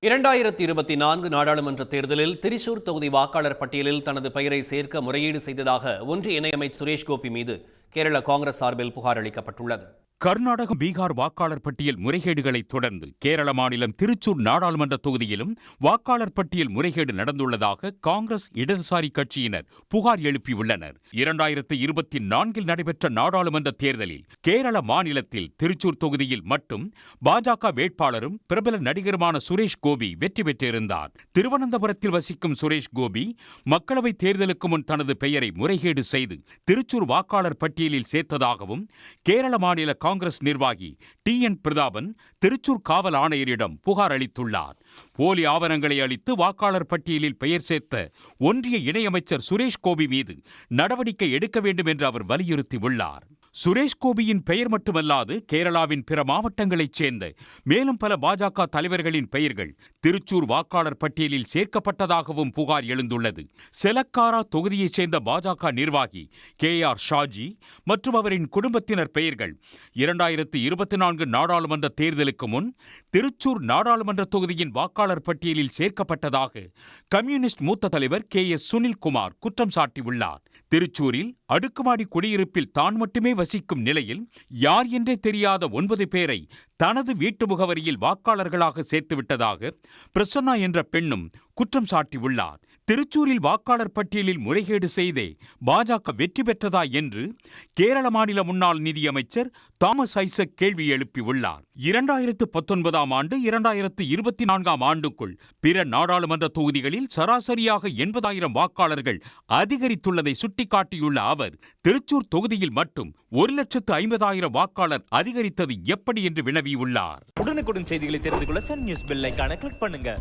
2024 நாடாளுமன்ற தேர்தலில் திரிசூர் தொகுதி வாக்காளர் பட்டியலில் தனது பெயரை சேர்க்க முறையீடு செய்ததாக ஒன்றிய இணையமைச்சர் சுரேஷ் கோபி மீது கேரள காங்கிரஸ் சார்பில் புகார் அளிக்கப்பட்டுள்ளது. கர்நாடக பீகார் வாக்காளர் பட்டியல் முறைகேடுகளை தொடர்ந்து கேரள மாநிலம் திருச்சூர் நாடாளுமன்ற தொகுதியிலும் வாக்காளர் பட்டியல் முறைகேடு நடந்துள்ளதாக காங்கிரஸ் இடதுசாரி கட்சியினர் புகார் எழுப்பியுள்ளனர். 2024 நடைபெற்ற நாடாளுமன்ற தேர்தலில் கேரள மாநிலத்தில் திருச்சூர் தொகுதியில் மட்டும் பாஜக வேட்பாளரும் பிரபல நடிகருமான சுரேஷ் கோபி வெற்றி பெற்றிருந்தார். திருவனந்தபுரத்தில் வசிக்கும் சுரேஷ் கோபி மக்களவைத் தேர்தலுக்கு முன் தனது பெயரை முறைகேடு செய்து திருச்சூர் வாக்காளர் பட்டியலில் சேர்த்ததாகவும் கேரள மாநில காங்கிரஸ் நிர்வாகி TN பிரதாபன் திருச்சூர் காவல் ஆணையரிடம் புகார் அளித்துள்ளார். போலி ஆவணங்களை அளித்து வாக்காளர் பட்டியலில் பெயர் சேர்த்த ஒன்றிய இணையமைச்சர் சுரேஷ் கோபி மீது நடவடிக்கை எடுக்க வேண்டும் என்று அவர் வலியுறுத்தியுள்ளார். சுரேஷ் கோபியின் பெயர் மட்டுமல்லாது கேரளாவின் பிற மாவட்டங்களைச் சேர்ந்த மேலும் பல பாஜக தலைவர்களின் பெயர்கள் திருச்சூர் வாக்காளர் பட்டியலில் சேர்க்கப்பட்டதாகவும் புகார் எழுந்துள்ளது. செலக்காரா தொகுதியைச் சேர்ந்த பாஜக நிர்வாகி KR ஷாஜி மற்றும் அவரின் குடும்பத்தினர் பெயர்கள் 2024 நாடாளுமன்ற தேர்தலுக்கு முன் திருச்சூர் நாடாளுமன்ற தொகுதியின் வாக்காளர் பட்டியலில் சேர்க்கப்பட்டதாக கம்யூனிஸ்ட் மூத்த தலைவர் KS சுனில்குமார் குற்றம் சாட்டியுள்ளார். திருச்சூரில் அடுக்குமாடி குடியிருப்பில் தான் மட்டுமே வசிக்கும் நிலையில் யார் என்றே தெரியாத 9 பேரை தனது வீட்டு முகவரியில் வாக்காளர்களாக சேர்த்துவிட்டதாக பிரசன்னா என்ற பெண்ணும் குற்றம் சாட்டியுள்ளார். திருச்சூரில் வாக்காளர் பட்டியலில் முறைகேடு செய்தே பாஜக வெற்றி பெற்றதா என்று கேரள மாநில முன்னாள் நிதியமைச்சர் தாமஸ் ஐசக் கேள்வி எழுப்பியுள்ளார். 2019 ஆண்டு 2024 ஆண்டுக்குள் பிற நாடாளுமன்ற தொகுதிகளில் சராசரியாக 80,000 வாக்காளர்கள் அதிகரித்துள்ளதை சுட்டிக்காட்டியுள்ள அவர் திருச்சூர் தொகுதியில் மட்டும் 1,50,000 வாக்காளர் அதிகரித்தது எப்படி என்று வினவியுள்ளார். உடனுக்குடன் செய்திகளை தெரிந்து கொள்ள சன் நியூஸ் பெல் ஐகானை கிளிக் பண்ணுங்க.